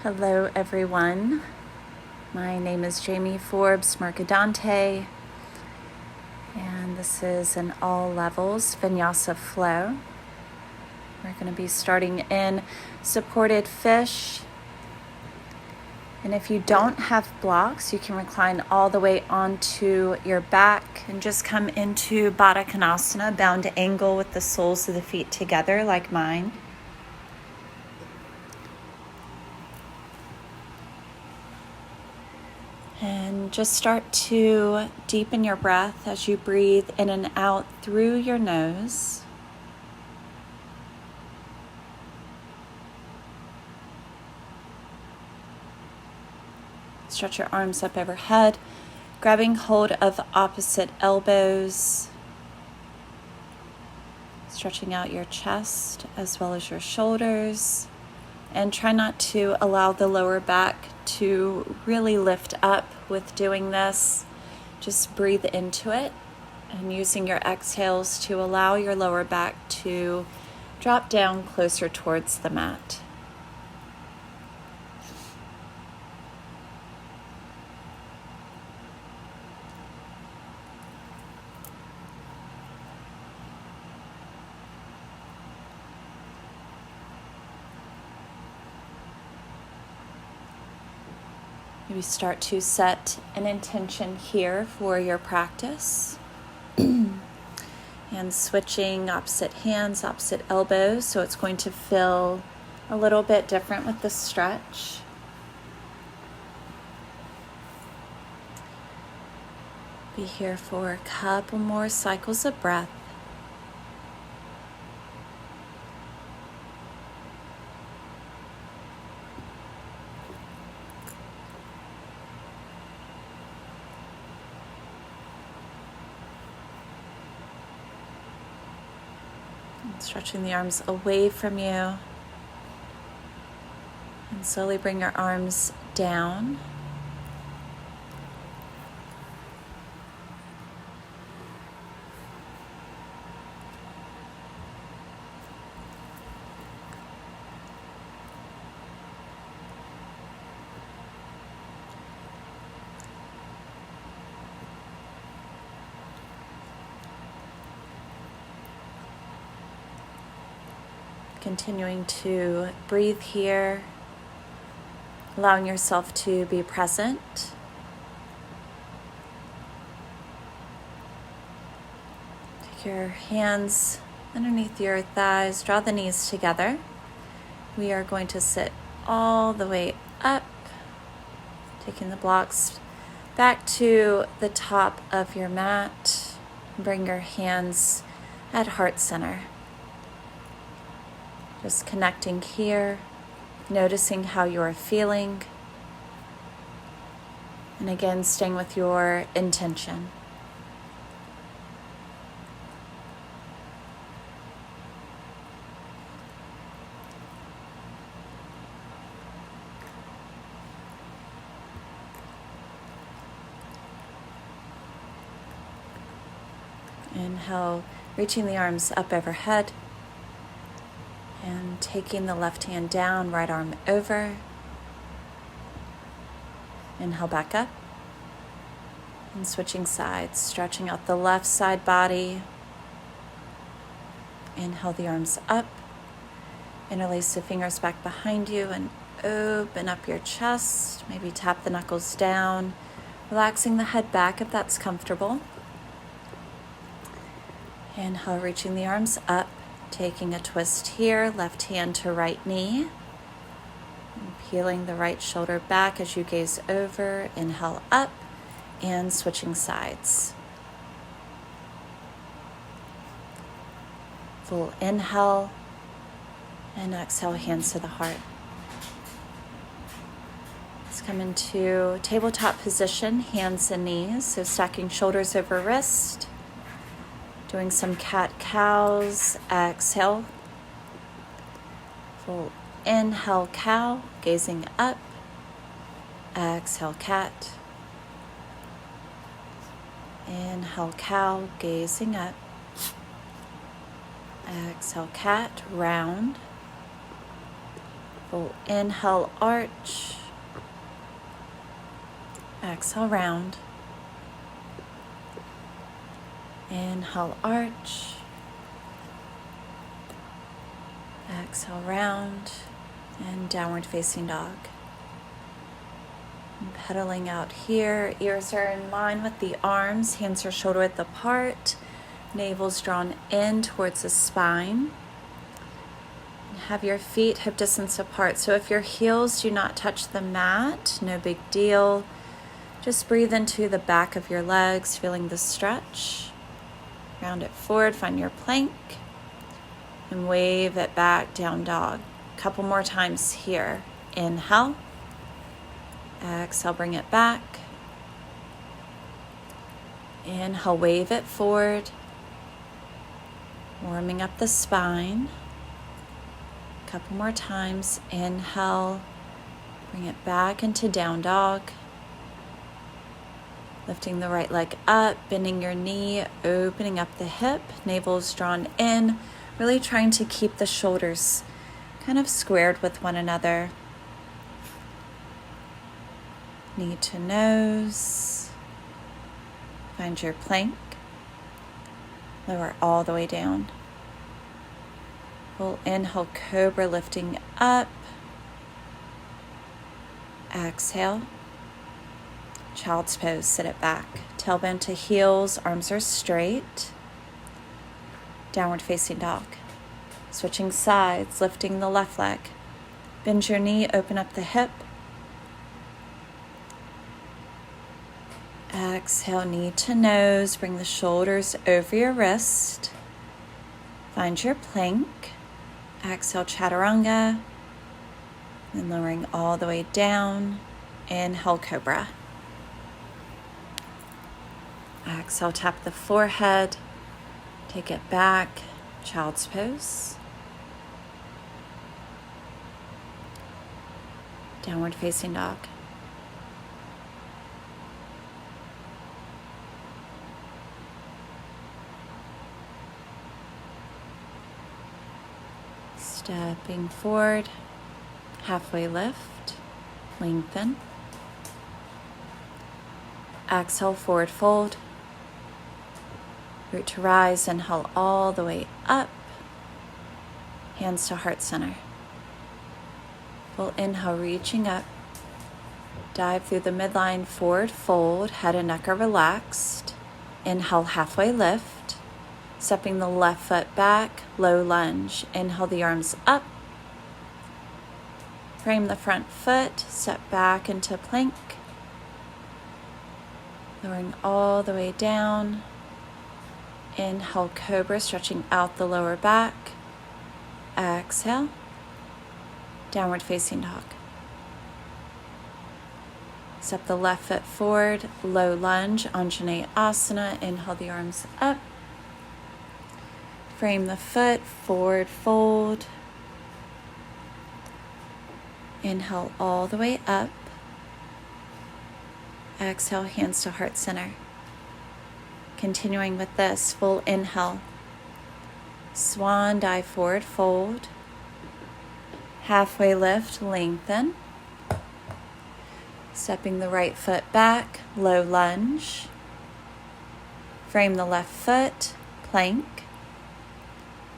Hello everyone, my name is Jamie Forbes Mercadante, and this is an all levels Vinyasa flow. We're going to be starting in supported fish, and if you don't have blocks, you can recline all the way onto your back and just come into Baddha Konasana, bound angle with the soles of the feet together like mine. And just start to deepen your breath as you breathe in and out through your nose. Stretch your arms up overhead, grabbing hold of opposite elbows, stretching out your chest as well as your shoulders. And try not to allow the lower back to really lift up with doing this. Just breathe into it and using your exhales to allow your lower back to drop down closer towards the mat. Maybe start to set an intention here for your practice. And switching opposite hands, opposite elbows, so it's going to feel a little bit different with the stretch. Be here for a couple more cycles of breath. Stretching the arms away from you, and slowly bring your arms down. Continuing to breathe here, allowing yourself to be present. Take your hands underneath your thighs, draw the knees together. We are going to sit all the way up, taking the blocks back to the top of your mat. Bring your hands at heart center. Just connecting here, noticing how you are feeling, and again, staying with your intention. Inhale, reaching the arms up overhead. And taking the left hand down, right arm over. Inhale back up. And switching sides, stretching out the left side body. Inhale the arms up. Interlace the fingers back behind you and open up your chest. Maybe tap the knuckles down. Relaxing the head back if that's comfortable. Inhale, reaching the arms up. Taking a twist here, left hand to right knee. And peeling the right shoulder back as you gaze over. Inhale up and switching sides. Full inhale and exhale, hands to the heart. Let's come into tabletop position, hands and knees. So stacking shoulders over wrist. Doing some cat-cows, exhale. Full inhale, cow, gazing up. Exhale, cat. Inhale, cow, gazing up. Exhale, cat, round. Full inhale, arch. Exhale, round. Inhale, arch. Exhale, round. And downward facing dog. And pedaling out here. Ears are in line with the arms. Hands are shoulder width apart. Navel's drawn in towards the spine. And have your feet hip distance apart. So if your heels do not touch the mat, no big deal. Just breathe into the back of your legs, feeling the stretch. Round it forward, find your plank. And wave it back, down dog. Couple more times here. Inhale. Exhale, bring it back. Inhale, wave it forward. Warming up the spine. Couple more times. Inhale. Bring it back into down dog. Lifting the right leg up, bending your knee, opening up the hip. Navel's drawn in. Really trying to keep the shoulders kind of squared with one another. Knee to nose. Find your plank. Lower all the way down. Full inhale, Cobra, lifting up. Exhale. Child's pose, sit it back. Tailbone to heels, arms are straight. Downward facing dog. Switching sides, lifting the left leg. Bend your knee, open up the hip. Exhale, knee to nose. Bring the shoulders over your wrist. Find your plank. Exhale, chaturanga. Then lowering all the way down. Inhale, Cobra. Exhale, tap the forehead. Take it back. Child's pose. Downward facing dog. Stepping forward, halfway lift, lengthen. Exhale, forward fold. Root to rise, inhale all the way up. Hands to heart center. Full inhale, reaching up. Dive through the midline, forward fold. Head and neck are relaxed. Inhale, halfway lift. Stepping the left foot back, low lunge. Inhale the arms up. Frame the front foot, step back into plank. Lowering all the way down. Inhale, Cobra, stretching out the lower back. Exhale, downward facing dog. Step the left foot forward, low lunge, Anjaneyasana. Inhale the arms up. Frame the foot, forward fold. Inhale all the way up. Exhale, hands to heart center. Continuing with this, full inhale. Swan dive, forward fold. Halfway lift, lengthen. Stepping the right foot back, low lunge. Frame the left foot, plank.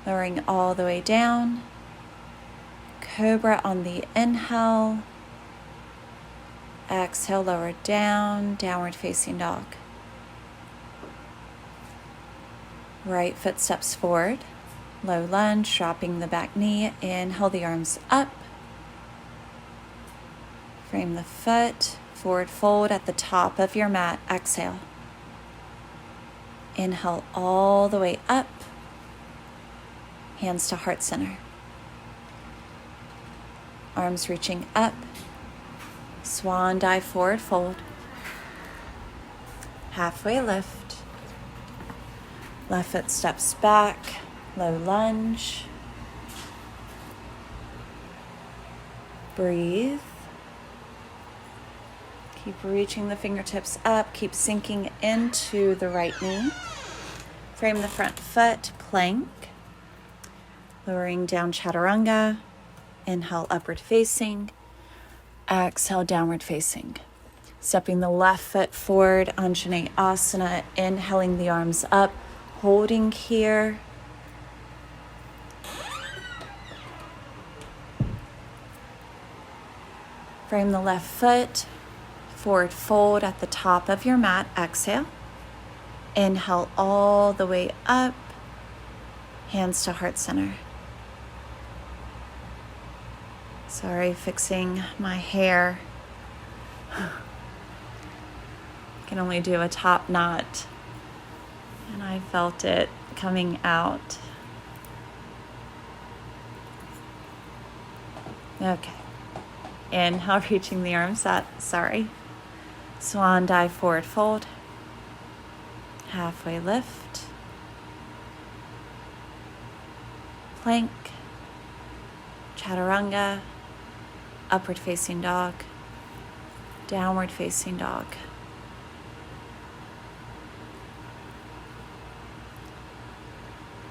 Lowering all the way down. Cobra on the inhale. Exhale, lower down, downward facing dog. Right foot steps forward, low lunge, dropping the back knee. Inhale the arms up. Frame the foot, forward fold at the top of your mat. Exhale. Inhale all the way up. Hands to heart center. Arms reaching up. Swan dive, forward fold. Halfway lift. Left foot steps back, low lunge. Breathe. Keep reaching the fingertips up. Keep sinking into the right knee. Frame the front foot, plank. Lowering down chaturanga. Inhale, upward facing. Exhale, downward facing. Stepping the left foot forward, Anjaneyasana, inhaling the arms up, holding here. Frame the left foot, forward fold at the top of your mat, exhale. Inhale all the way up, hands to heart center. Sorry, fixing my hair. I can only do a top knot, and I felt it coming out. Okay. Inhale, reaching the arms up, Swan dive, forward fold. Halfway lift. Plank. Chaturanga. Upward facing dog. Downward facing dog.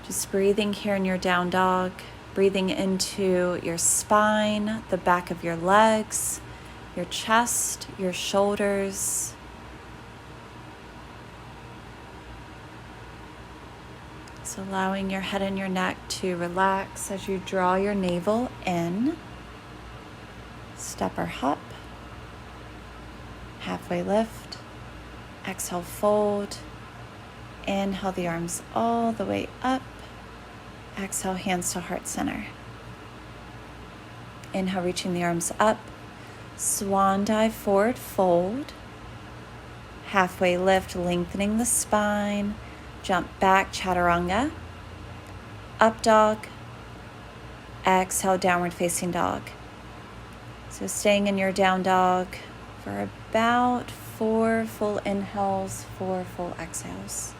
Just breathing here in your down dog. Breathing into your spine, the back of your legs, your chest, your shoulders. So allowing your head and your neck to relax as you draw your navel in. Step or hop. Halfway lift. Exhale, fold. Inhale the arms all the way up. Exhale, hands to heart center. Inhale, reaching the arms up. Swan dive, forward fold. Halfway lift, lengthening the spine. Jump back, chaturanga. Up dog. Exhale, downward facing dog. So staying in your down dog for about 4 full inhales, 4 full exhales.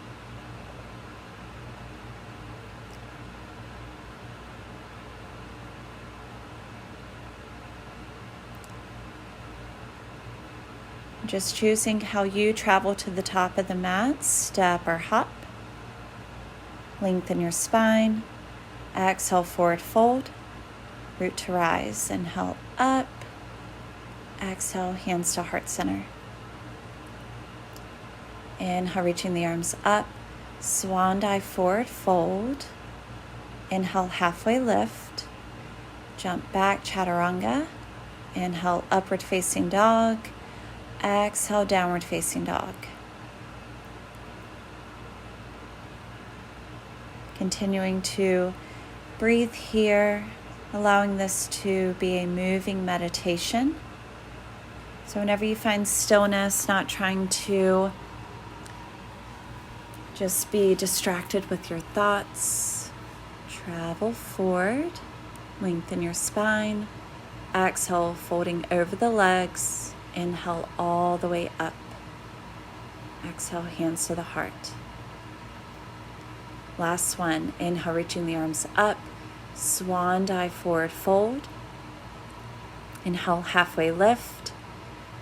Just choosing how you travel to the top of the mat, step or hop. Lengthen your spine. Exhale, forward fold. Root to rise. Inhale, up. Exhale, hands to heart center. Inhale, reaching the arms up. Swan dive, forward fold. Inhale, halfway lift. Jump back, chaturanga. Inhale, upward facing dog. Exhale, downward facing dog. Continuing to breathe here, allowing this to be a moving meditation. So whenever you find stillness, not trying to just be distracted with your thoughts, travel forward, lengthen your spine. Exhale, folding over the legs. Inhale all the way up. Exhale, hands to the heart. Last one. Inhale, reaching the arms up. Swan dive, forward fold. Inhale, halfway lift.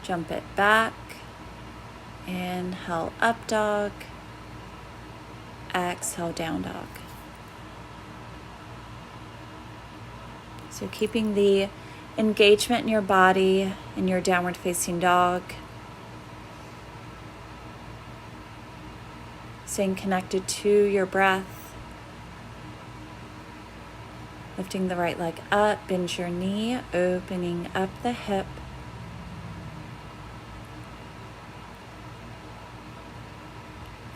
Jump it back. Inhale, up dog. Exhale, down dog. So keeping the engagement in your body in your downward facing dog. Staying connected to your breath. Lifting the right leg up, bend your knee, opening up the hip.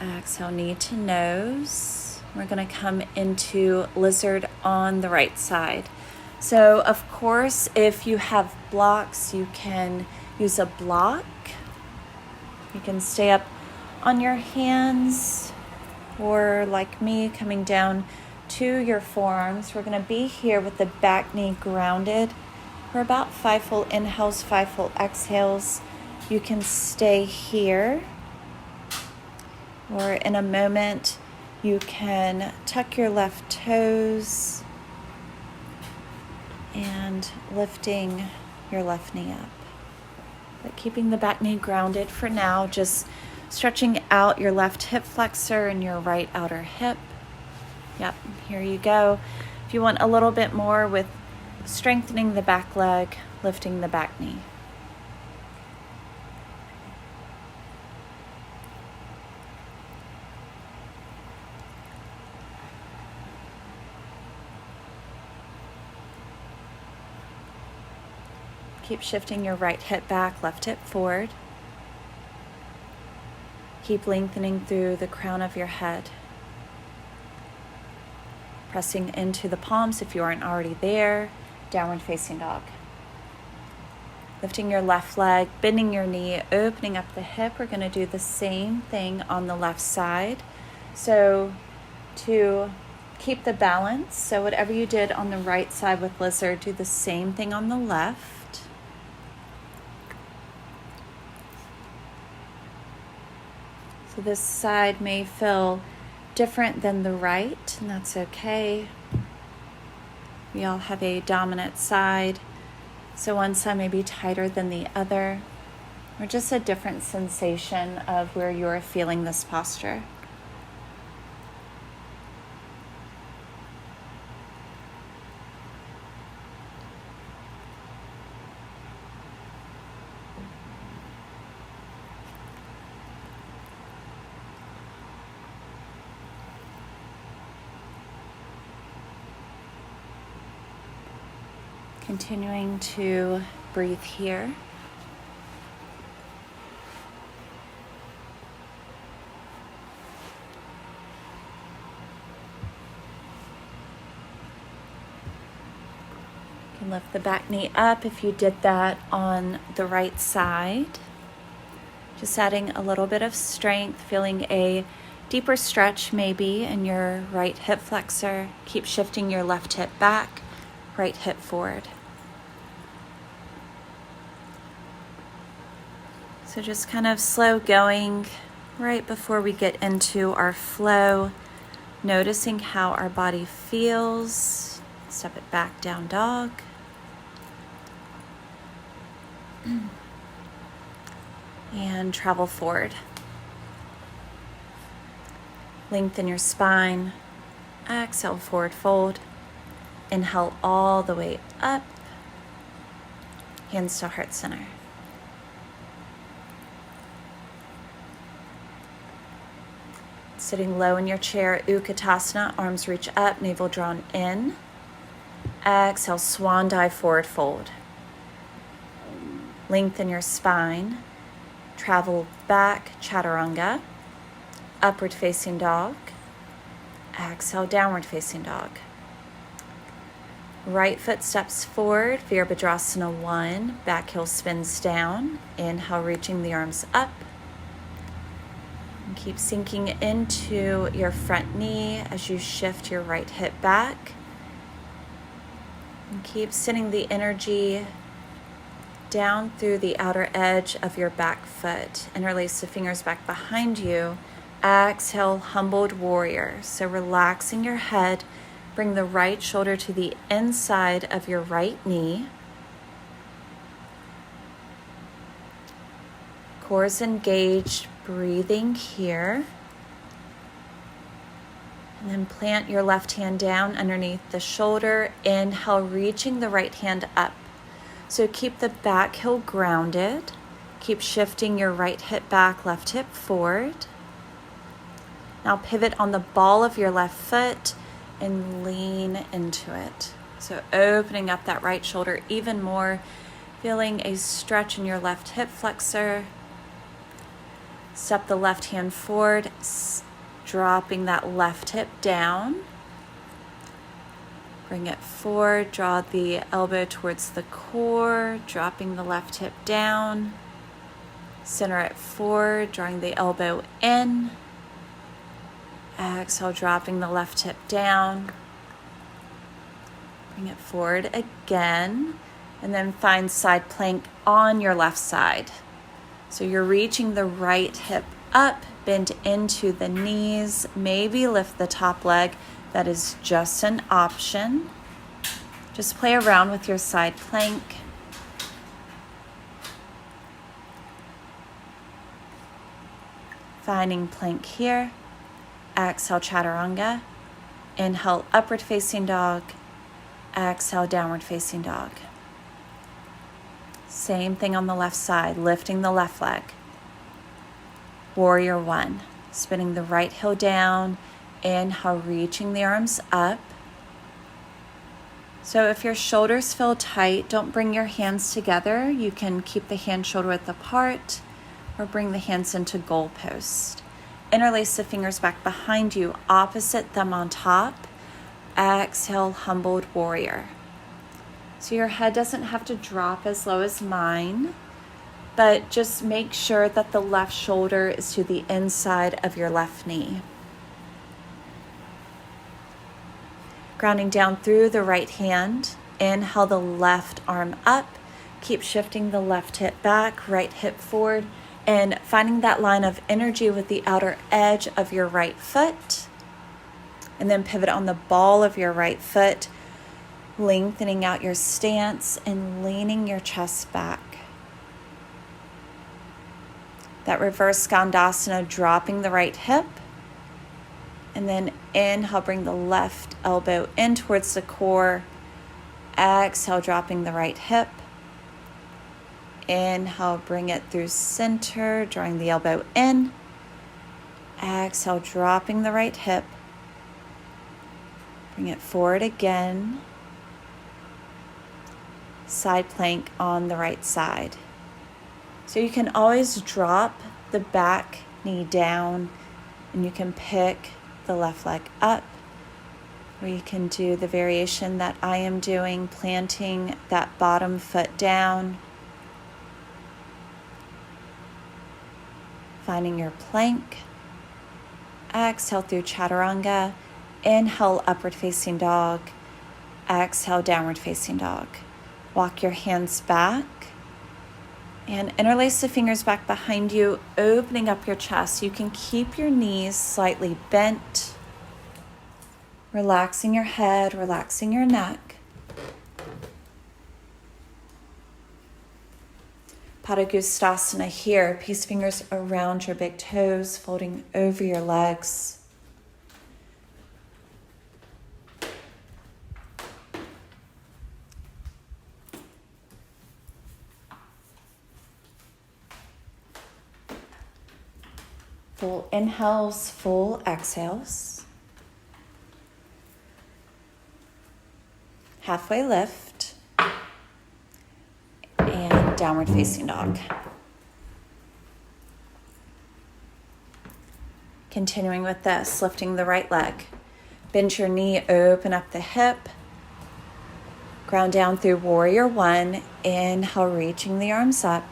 Exhale, knee to nose. We're going to come into lizard on the right side. So, of course, if you have blocks, you can use a block. You can stay up on your hands, or like me, coming down to your forearms. We're going to be here with the back knee grounded for about 5 full inhales, 5 full exhales. You can stay here, or in a moment, you can tuck your left toes and lifting your left knee up. But keeping the back knee grounded for now, just stretching out your left hip flexor and your right outer hip. Yep, here you go. If you want a little bit more with strengthening the back leg, lifting the back knee. Keep shifting your right hip back, left hip forward. Keep lengthening through the crown of your head. Pressing into the palms if you aren't already there. Downward facing dog. Lifting your left leg, bending your knee, opening up the hip. We're going to do the same thing on the left side. So to keep the balance, so whatever you did on the right side with lizard, do the same thing on the left. So this side may feel different than the right, and that's okay. We all have a dominant side, so one side may be tighter than the other, or just a different sensation of where you're feeling this posture. Continuing to breathe here. You can lift the back knee up if you did that on the right side. Just adding a little bit of strength, feeling a deeper stretch maybe in your right hip flexor. Keep shifting your left hip back, right hip forward. So just kind of slow going right before we get into our flow, noticing how our body feels. Step it back, down dog. And travel forward. Lengthen your spine. Exhale, forward fold. Inhale all the way up. Hands to heart center. Sitting low in your chair, Utkatasana, arms reach up, navel drawn in. Exhale, swan dive, forward fold. Lengthen your spine. Travel back, chaturanga. Upward facing dog. Exhale, downward facing dog. Right foot steps forward, Virabhadrasana 1. Back heel spins down. Inhale, reaching the arms up. And keep sinking into your front knee as you shift your right hip back. And keep sending the energy down through the outer edge of your back foot. Interlace the fingers back behind you. Exhale, humbled warrior. So relaxing your head, bring the right shoulder to the inside of your right knee. Core is engaged, breathing here. And then plant your left hand down underneath the shoulder. Inhale, reaching the right hand up. So keep the back heel grounded. Keep shifting your right hip back, left hip forward. Now pivot on the ball of your left foot and lean into it. So opening up that right shoulder even more, feeling a stretch in your left hip flexor. Step the left hand forward, dropping that left hip down. Bring it forward, draw the elbow towards the core, dropping the left hip down. Center it forward, drawing the elbow in. Exhale, dropping the left hip down. Bring it forward again. And then find side plank on your left side. So you're reaching the right hip up, bend into the knees, maybe lift the top leg. That is just an option. Just play around with your side plank. Finding plank here. Exhale, chaturanga. Inhale, upward facing dog. Exhale, downward facing dog. Same thing on the left side, lifting the left leg. Warrior One, spinning the right heel down. Inhale, reaching the arms up. So if your shoulders feel tight, don't bring your hands together. You can keep the hand shoulder width apart or bring the hands into goalpost. Interlace the fingers back behind you, opposite thumb on top. Exhale, humbled warrior. So your head doesn't have to drop as low as mine, but just make sure that the left shoulder is to the inside of your left knee. Grounding down through the right hand. Inhale the left arm up. Keep shifting the left hip back, right hip forward, and finding that line of energy with the outer edge of your right foot. And then pivot on the ball of your right foot, lengthening out your stance and leaning your chest back. That reverse Gandasana, dropping the right hip. And then inhale, bring the left elbow in towards the core. Exhale, dropping the right hip. Inhale, bring it through center, drawing the elbow in. Exhale, dropping the right hip. Bring it forward again. Side plank on the right side. So you can always drop the back knee down and you can pick the left leg up, or you can do the variation that I am doing, planting that bottom foot down, finding your plank. Exhale through chaturanga. Inhale, upward facing dog. Exhale, downward facing dog. Walk your hands back and interlace the fingers back behind you, opening up your chest. You can keep your knees slightly bent, relaxing your head, relaxing your neck. Padangusthasana here, peace fingers around your big toes, folding over your legs. Full inhales, full exhales. Halfway lift. And downward facing dog. Continuing with this, lifting the right leg. Bend your knee, open up the hip. Ground down through Warrior One. Inhale, reaching the arms up.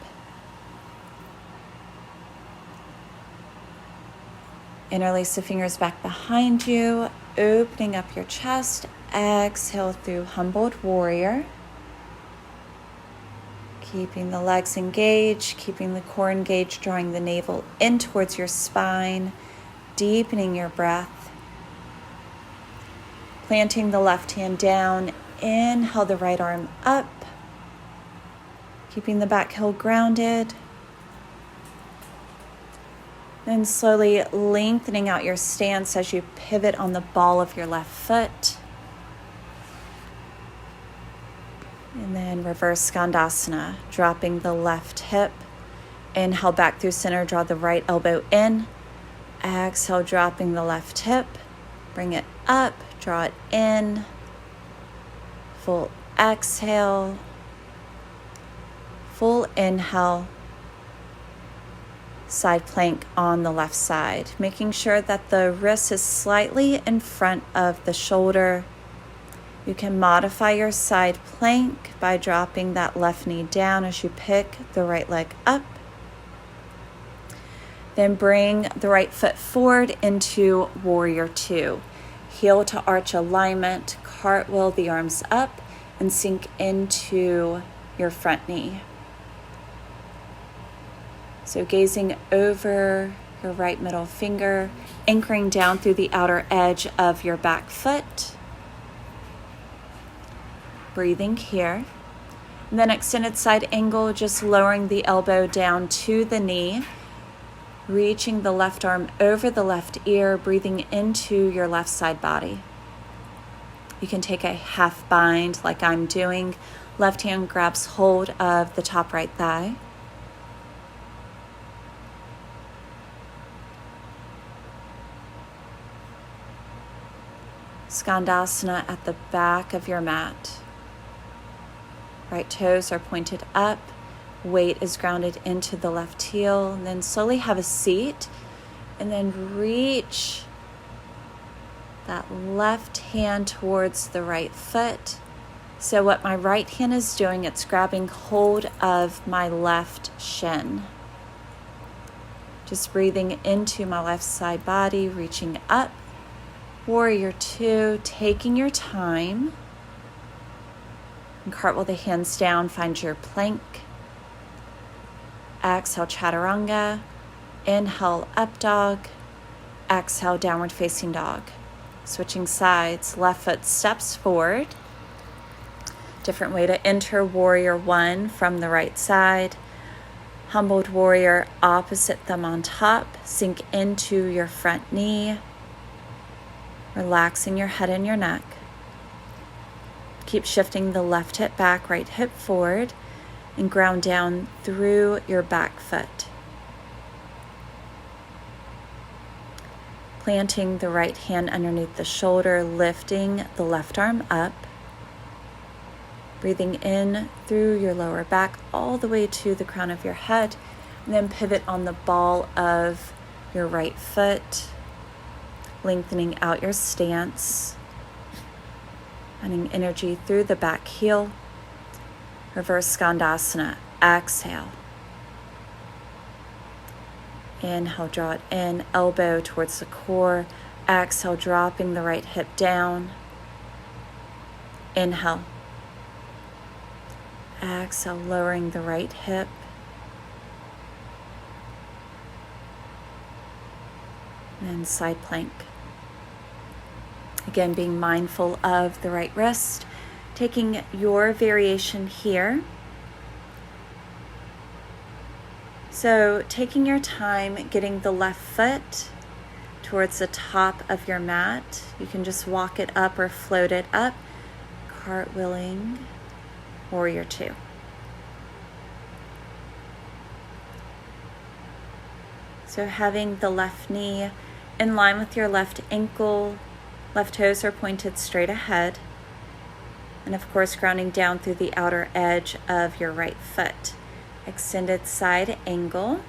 Interlace the fingers back behind you, opening up your chest. Exhale through humbled warrior. Keeping the legs engaged, keeping the core engaged, drawing the navel in towards your spine, deepening your breath. Planting the left hand down, inhale the right arm up, keeping the back heel grounded. Then slowly lengthening out your stance as you pivot on the ball of your left foot. And then reverse Gandasana, dropping the left hip. Inhale back through center, draw the right elbow in. Exhale, dropping the left hip. Bring it up, draw it in. Full exhale. Full inhale. Side plank on the left side, making sure that the wrist is slightly in front of the shoulder. You can modify your side plank by dropping that left knee down as you pick the right leg up. Then bring the right foot forward into Warrior Two. Heel to arch alignment, cartwheel the arms up and sink into your front knee. So gazing over your right middle finger, anchoring down through the outer edge of your back foot. Breathing here. And then extended side angle, just lowering the elbow down to the knee, reaching the left arm over the left ear, breathing into your left side body. You can take a half bind like I'm doing. Left hand grabs hold of the top right thigh. Gandasana at the back of your mat. Right toes are pointed up. Weight is grounded into the left heel. And then slowly have a seat. And then reach that left hand towards the right foot. So what my right hand is doing, it's grabbing hold of my left shin. Just breathing into my left side body, reaching up. Warrior Two, taking your time. And cartwheel the hands down, find your plank. Exhale, chaturanga. Inhale, up dog. Exhale, downward facing dog. Switching sides, left foot steps forward. Different way to enter Warrior One from the right side. Humbled Warrior, opposite thumb on top. Sink into your front knee. Relaxing your head and your neck. Keep shifting the left hip back, right hip forward, and ground down through your back foot. Planting the right hand underneath the shoulder, lifting the left arm up. Breathing in through your lower back all the way to the crown of your head, and then pivot on the ball of your right foot. Lengthening out your stance, running energy through the back heel. Reverse Gandasana, exhale. Inhale, draw it in, elbow towards the core. Exhale, dropping the right hip down. Inhale. Exhale, lowering the right hip. And side plank. Again, being mindful of the right wrist, taking your variation here. So taking your time, getting the left foot towards the top of your mat. You can just walk it up or float it up. Cartwheeling Warrior Two. So having the left knee in line with your left ankle, left toes are pointed straight ahead, and of course grounding down through the outer edge of your right foot. Extended side angle.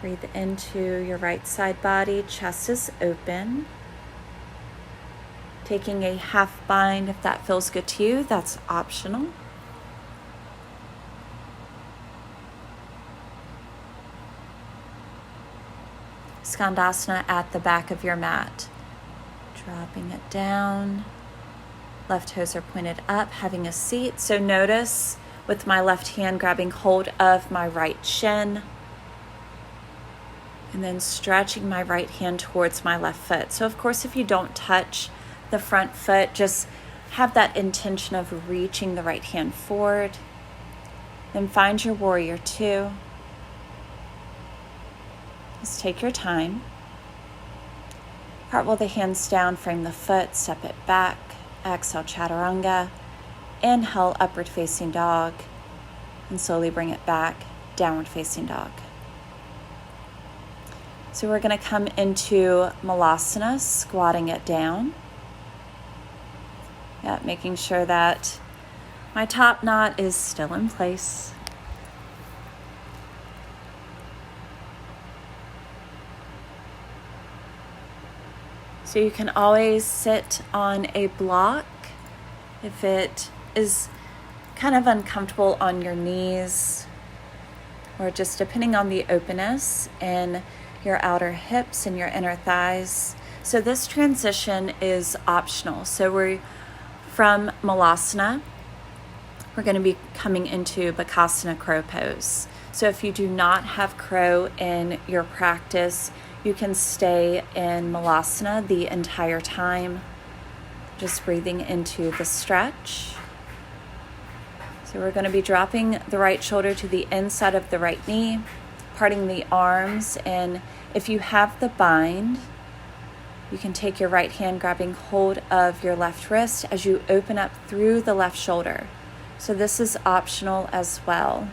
Breathe into your right side body, chest is open. Taking a half bind if that feels good to you, that's optional. Gandasana at the back of your mat. Dropping it down. Left toes are pointed up, having a seat. So notice with my left hand grabbing hold of my right shin. And then stretching my right hand towards my left foot. So of course, if you don't touch the front foot, just have that intention of reaching the right hand forward. Then find your Warrior Two. Just take your time. Cartwheel the hands down, frame the foot, step it back. Exhale, chaturanga. Inhale, upward facing dog. And slowly bring it back, downward facing dog. So we're going to come into Malasana, squatting it down. Yeah, making sure that my top knot is still in place. So you can always sit on a block if it is kind of uncomfortable on your knees, or just depending on the openness in your outer hips and your inner thighs. So this transition is optional. So we're from Malasana, we're going to be coming into Bakasana crow pose. So if you do not have crow in your practice, you can stay in Malasana the entire time, just breathing into the stretch. So we're going to be dropping the right shoulder to the inside of the right knee, parting the arms, and if you have the bind, You can take your right hand grabbing hold of your left wrist as you open up through the left shoulder. So this is optional as well.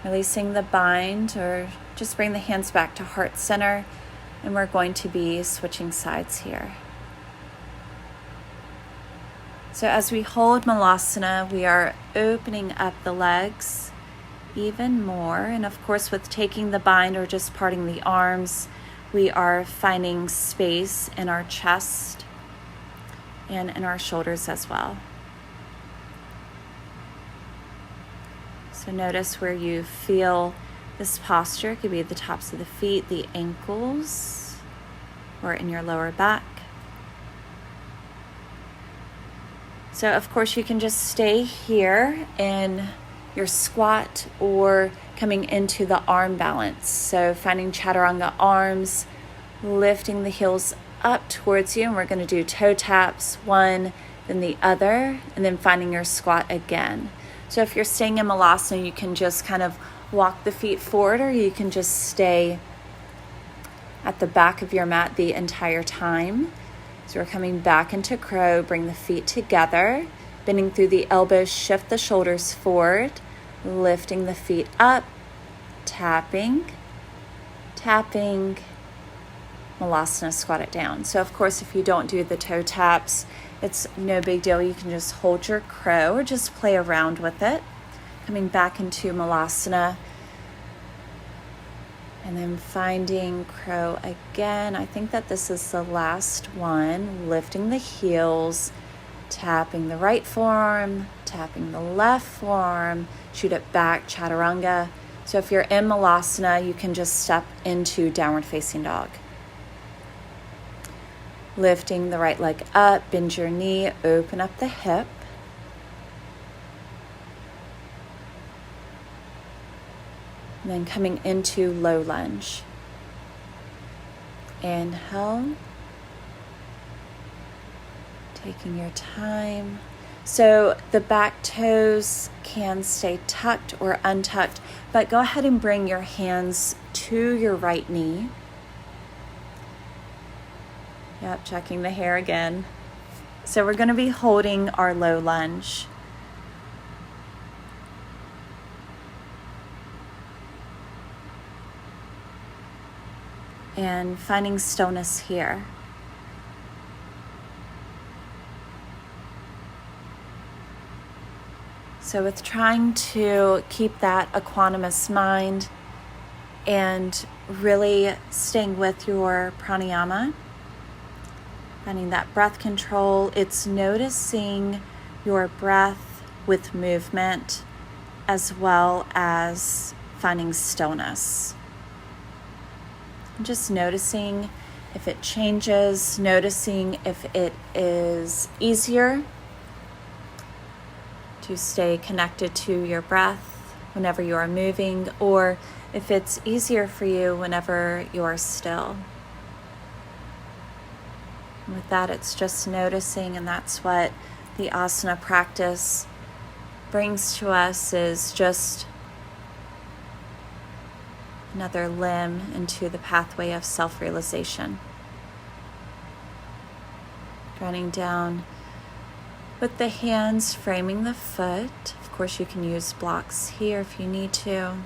Releasing the bind, or just bring the hands back to heart center, and we're going to be switching sides here. So as we hold Malasana, we are opening up the legs even more. And of course, with taking the bind or just parting the arms, we are finding space in our chest and in our shoulders as well. So notice where you feel this posture. It could be the tops of the feet, the ankles, or in your lower back. So of course you can just stay here in your squat or coming into the arm balance. So finding chaturanga arms, lifting the heels up towards you, and we're going to do toe taps, one, then the other, and then finding your squat again. So if you're staying in Malasana, you can just kind of walk the feet forward, or you can just stay at the back of your mat the entire time. So we're coming back into crow, bring the feet together, bending through the elbows, shift the shoulders forward, lifting the feet up, tapping, tapping, Malasana, squat it down. So of course, if you don't do the toe taps, it's no big deal. You can just hold your crow or just play around with it. Coming back into Malasana. And then finding crow again. I think that this is the last one. Lifting the heels, tapping the right forearm, tapping the left forearm, shoot it back, chaturanga. So if you're in Malasana, you can just step into downward facing dog. Lifting the right leg up, bend your knee, open up the hip. And then coming into low lunge. Inhale. Taking your time. So the back toes can stay tucked or untucked, but go ahead and bring your hands to your right knee. Yep, checking the hair again. So we're going to be holding our low lunge. And finding stillness here. So with trying to keep that equanimous mind and really staying with your pranayama, finding that breath control, it's noticing your breath with movement as well as finding stillness. Just noticing if it changes, noticing if it is easier to stay connected to your breath whenever you are moving, or if it's easier for you whenever you are still. And with that, it's just noticing, and that's what the asana practice brings to us, is just another limb into the pathway of self-realization. Running down with the hands framing the foot. Of course, you can use blocks here if you need to.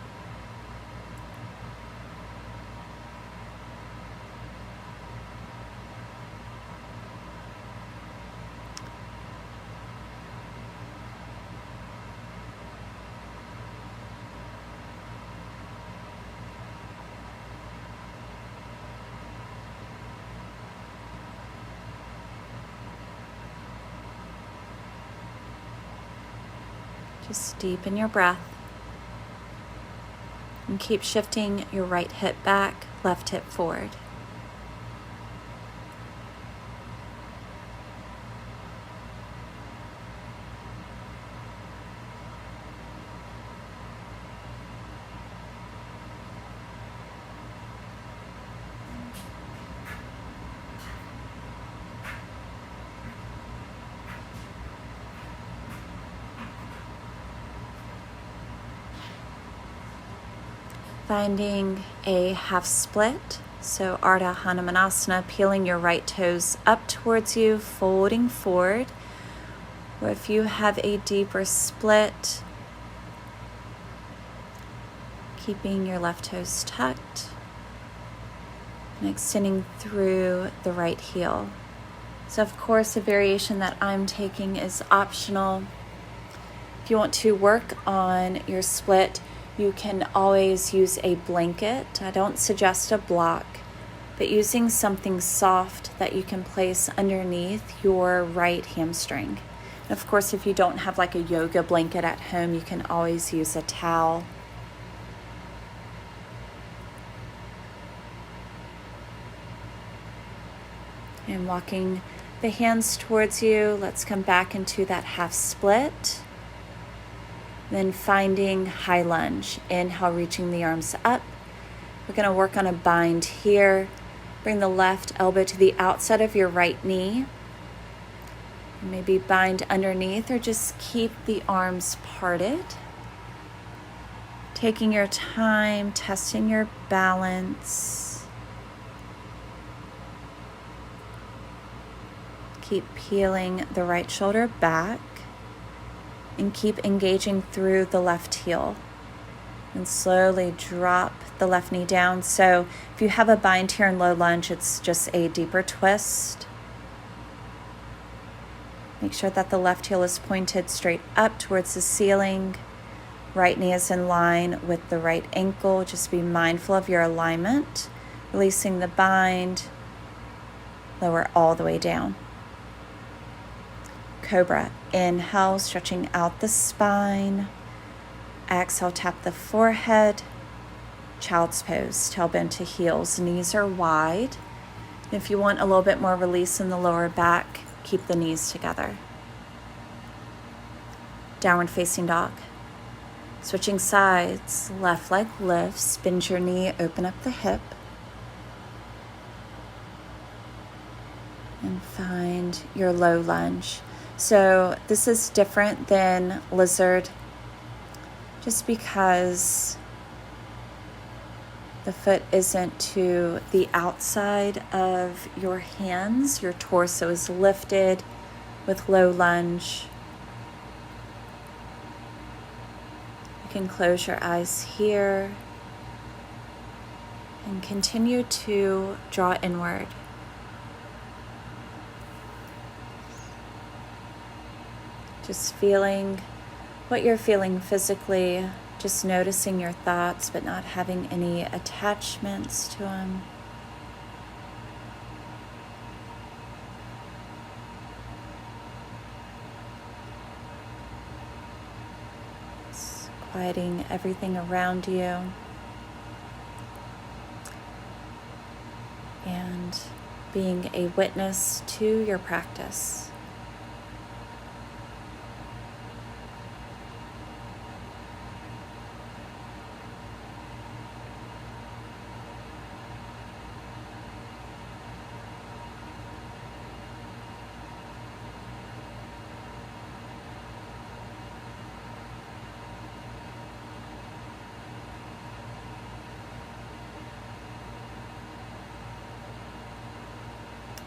Just deepen your breath and keep shifting your right hip back, left hip forward. Finding a half split. So Ardha Hanumanasana, peeling your right toes up towards you, folding forward. Or if you have a deeper split, keeping your left toes tucked and extending through the right heel. So of course, a variation that I'm taking is optional. If you want to work on your split, you can always use a blanket. I don't suggest a block, but using something soft that you can place underneath your right hamstring. And of course, if you don't have like a yoga blanket at home, you can always use a towel. And walking the hands towards you, let's come back into that half split. Then finding high lunge. Inhale, reaching the arms up. We're going to work on a bind here. Bring the left elbow to the outside of your right knee. Maybe bind underneath or just keep the arms parted. Taking your time, testing your balance. Keep peeling the right shoulder back. And keep engaging through the left heel. And slowly drop the left knee down. So if you have a bind here in low lunge, it's just a deeper twist. Make sure that the left heel is pointed straight up towards the ceiling. Right knee is in line with the right ankle. Just be mindful of your alignment. Releasing the bind. Lower all the way down. Cobra. Inhale, stretching out the spine. Exhale, tap the forehead. Child's pose, tailbone to heels. Knees are wide. If you want a little bit more release in the lower back, keep the knees together. Downward facing dog. Switching sides, left leg lifts, bend your knee, open up the hip. And find your low lunge. So this is different than lizard just because the foot isn't to the outside of your hands. Your torso is lifted with low lunge. You can close your eyes here and continue to draw inward. Just feeling what you're feeling physically, just noticing your thoughts, but not having any attachments to them. Just quieting everything around you. And being a witness to your practice.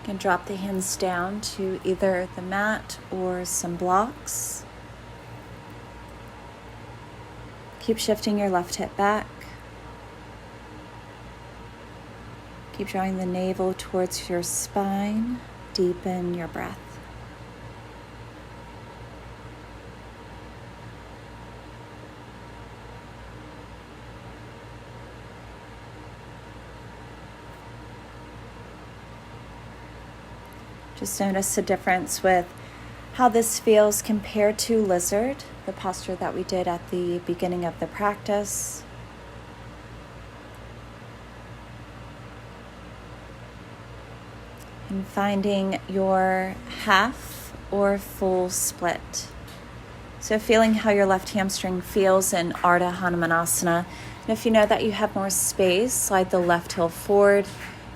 And drop the hands down to either the mat or some blocks. Keep shifting your left hip back. Keep drawing the navel towards your spine. Deepen your breath. Just notice the difference with how this feels compared to lizard, the posture that we did at the beginning of the practice. And finding your half or full split. So feeling how your left hamstring feels in Ardha Hanumanasana. And if you know that you have more space, slide the left heel forward.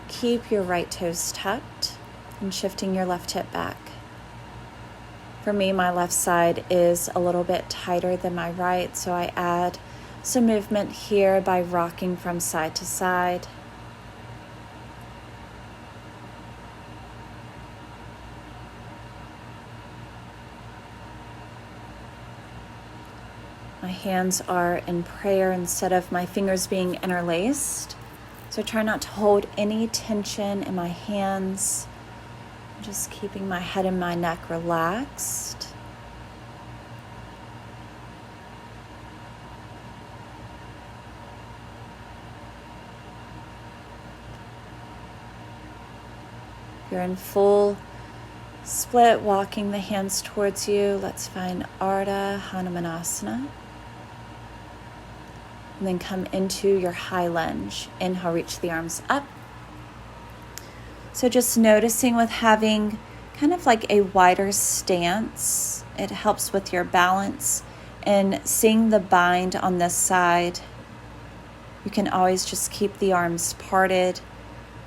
Keep your right toes tucked. And shifting your left hip back. For me, my left side is a little bit tighter than my right, so I add Some movement here by rocking from side to side. My hands are in prayer instead of my fingers being interlaced. So try not to hold any tension in my hands. I'm just keeping my head and my neck relaxed. You're in full split, walking the hands towards you. Let's find Ardha Hanumanasana. And then come into your high lunge. Inhale, reach the arms up. So just noticing with having kind of like a wider stance, it helps with your balance. And seeing the bind on this side, you can always just keep the arms parted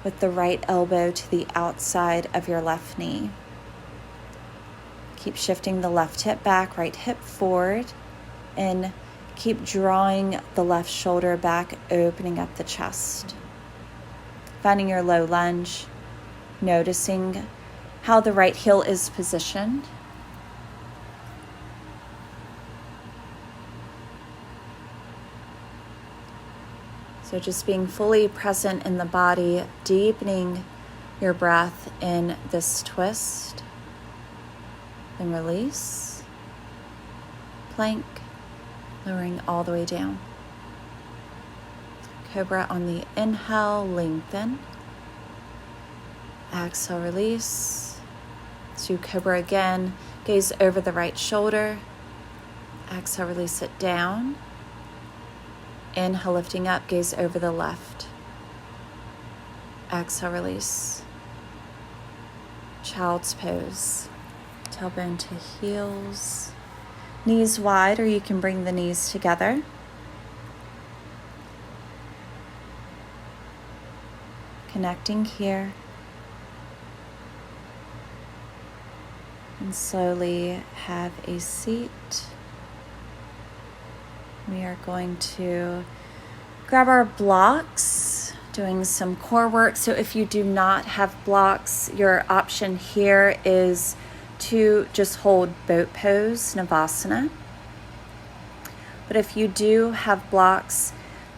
with the right elbow to the outside of your left knee. Keep shifting the left hip back, right hip forward, and keep drawing the left shoulder back, opening up the chest. Finding your low lunge, noticing how the right heel is positioned. So just being fully present in the body, deepening your breath in this twist. Then release. Plank, lowering all the way down. Cobra on the inhale, lengthen. Exhale, release. To Cobra again, gaze over the right shoulder. Exhale, release it down. Inhale, lifting up, gaze over the left. Exhale, release. Child's pose. Tailbone to heels. Knees wide, or you can bring the knees together. Connecting here. And slowly have a seat. We are going to grab our blocks, doing some core work. So if you do not have blocks, your option here is to just hold boat pose, Navasana. But if you do have blocks,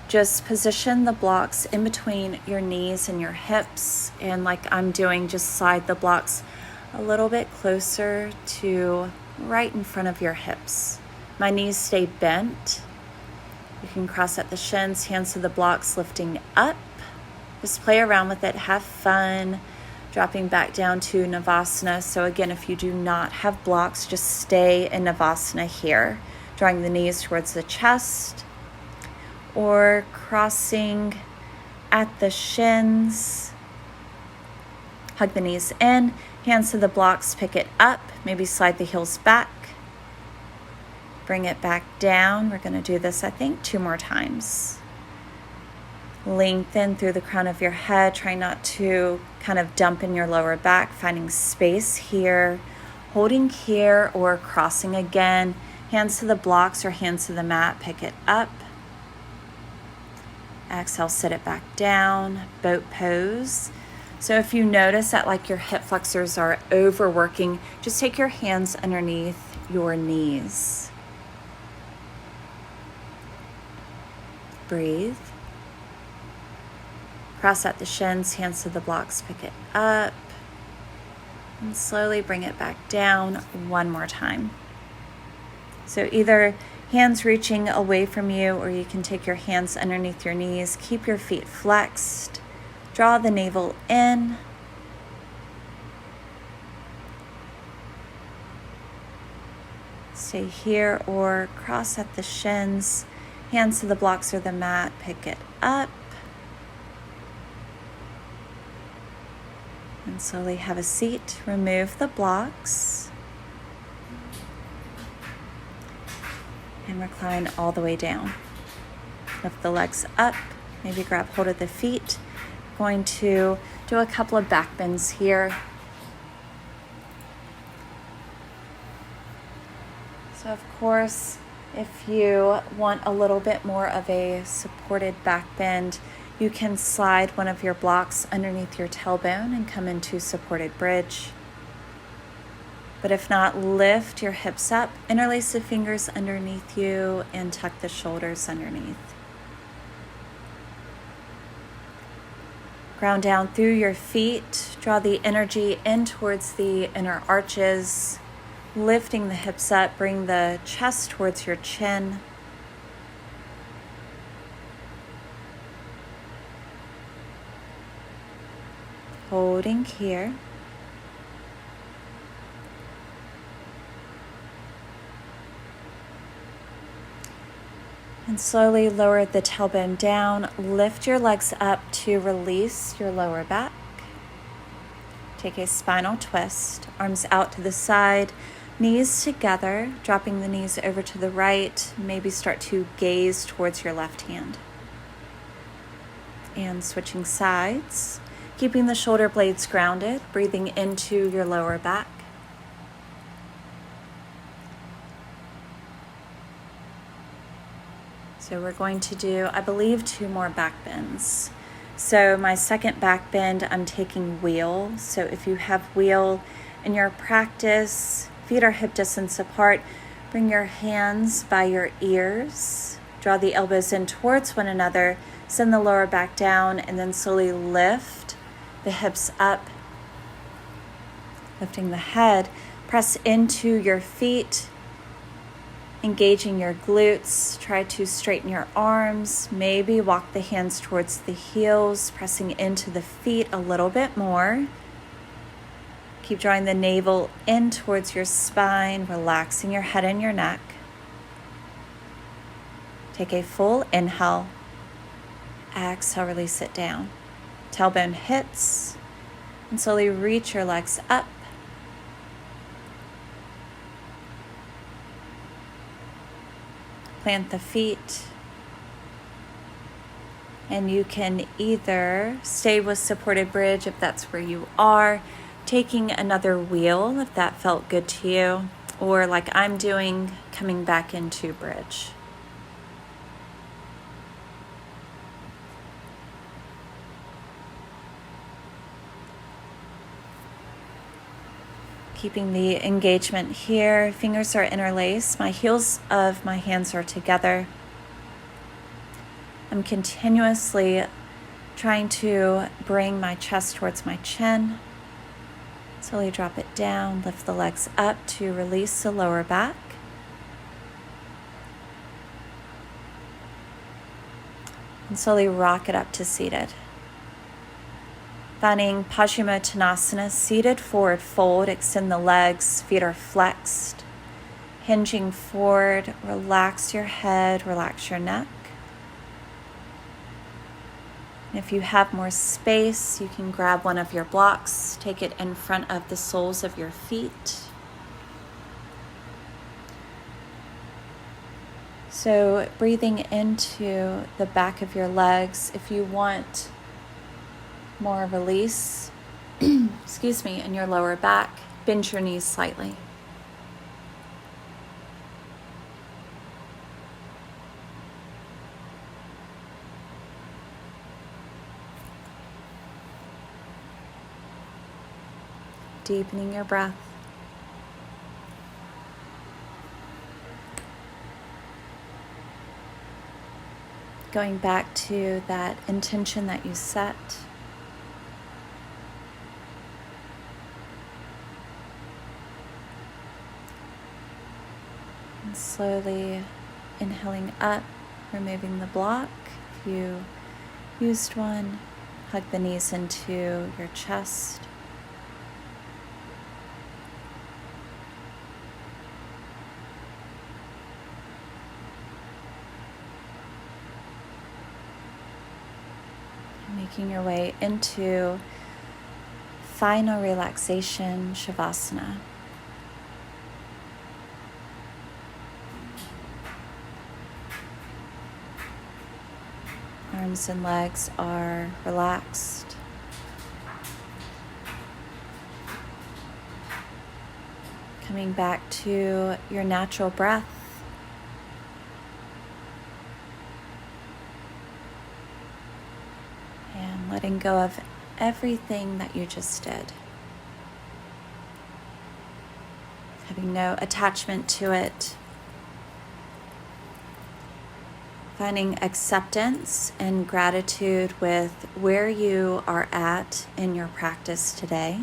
just position the blocks in between your knees and your hips. And like I'm doing, just slide the blocks a little bit closer to right in front of your hips. My knees stay bent. You can cross at the shins, hands to the blocks, lifting up. Just play around with it, have fun. Dropping back down to Navasana. So again, if you do not have blocks, just stay in Navasana here. Drawing the knees towards the chest. Or crossing at the shins. Hug the knees in, hands to the blocks, pick it up. Maybe slide the heels back. Bring it back down. We're going to do this, I think, 2 more times. Lengthen through the crown of your head. Try not to kind of dump in your lower back. Finding space here. Holding here or crossing again. Hands to the blocks or hands to the mat. Pick it up. Exhale, sit it back down. Boat pose. So if you notice that like your hip flexors are overworking, just take your hands underneath your knees. Breathe. Cross at the shins, hands to the blocks, pick it up. And slowly bring it back down 1 more time. So either hands reaching away from you, or you can take your hands underneath your knees. Keep your feet flexed. Draw the navel in. Stay here or cross at the shins. Hands to the blocks or the mat, pick it up. And slowly have a seat. Remove the blocks. And recline all the way down. Lift the legs up. Maybe grab hold of the feet. Going to do a couple of back bends here. So of course, If you want a little bit more of a supported back bend, you can slide one of your blocks underneath your tailbone and come into supported bridge. But if not, lift your hips up, interlace the fingers underneath you, and tuck the shoulders underneath. Ground down through your feet, draw the energy in towards the inner arches, lifting the hips up, bring the chest towards your chin. Holding here. And slowly lower the tailbone down. Lift your legs up to release your lower back. Take a spinal twist. Arms out to the side, knees together, dropping the knees over to the right. Maybe start to gaze towards your left hand. And switching sides, keeping the shoulder blades grounded, breathing into your lower back. So we're going to do, I believe, 2 more back bends. So my second back bend, I'm taking wheel. So if you have wheel in your practice, feet are hip distance apart, bring your hands by your ears, draw the elbows in towards one another, send the lower back down, and then slowly lift the hips up, lifting the head, press into your feet, engaging your glutes. Try to straighten your arms, maybe walk the hands towards the heels, pressing into the feet a little bit more. Keep drawing the navel in towards your spine, relaxing your head and your neck. Take a full inhale. Exhale, release it down. Tailbone hits, and slowly reach your legs up. Plant the feet, and you can either stay with supported bridge if that's where you are, taking another wheel if that felt good to you, or like I'm doing, coming back into bridge. Keeping the engagement here, fingers are interlaced, my heels of my hands are together. I'm continuously trying to bring my chest towards my chin. Slowly drop it down, lift the legs up to release the lower back. And slowly rock it up to seated. Finding Paschimottanasana, seated forward fold, extend the legs, feet are flexed. Hinging forward, relax your head, relax your neck. And if you have more space, you can grab one of your blocks, take it in front of the soles of your feet. So breathing into the back of your legs, if you want more release, excuse me, in your lower back, bend your knees slightly. Deepening your breath. Going back to that intention that you set. And slowly inhaling up, removing the block. If you used one, hug the knees into your chest. Making your way into final relaxation Shavasana. Arms and legs are relaxed. Coming back to your natural breath. letting go of everything that you just did. Having no attachment to it. Finding acceptance and gratitude with where you are at in your practice today.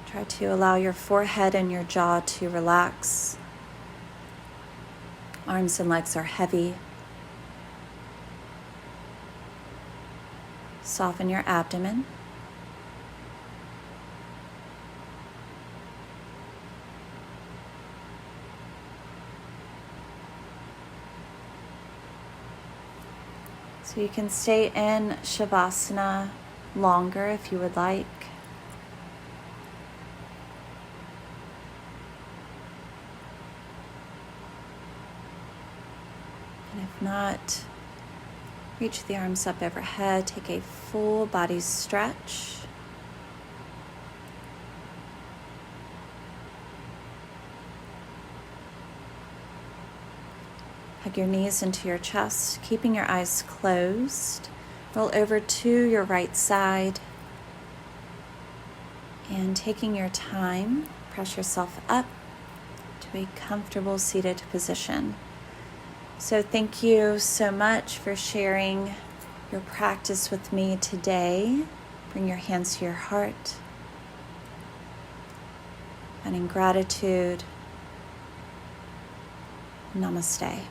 Try to allow your forehead and your jaw to relax. Arms and legs are heavy. Soften your abdomen. So you can stay in Shavasana longer if you would like. If not, reach the arms up overhead, take a full body stretch. Hug your knees into your chest, keeping your eyes closed. Roll over to your right side and taking your time, press yourself up to a comfortable seated position. So thank you so much for sharing your practice with me today. Bring your hands to your heart. And in gratitude, Namaste.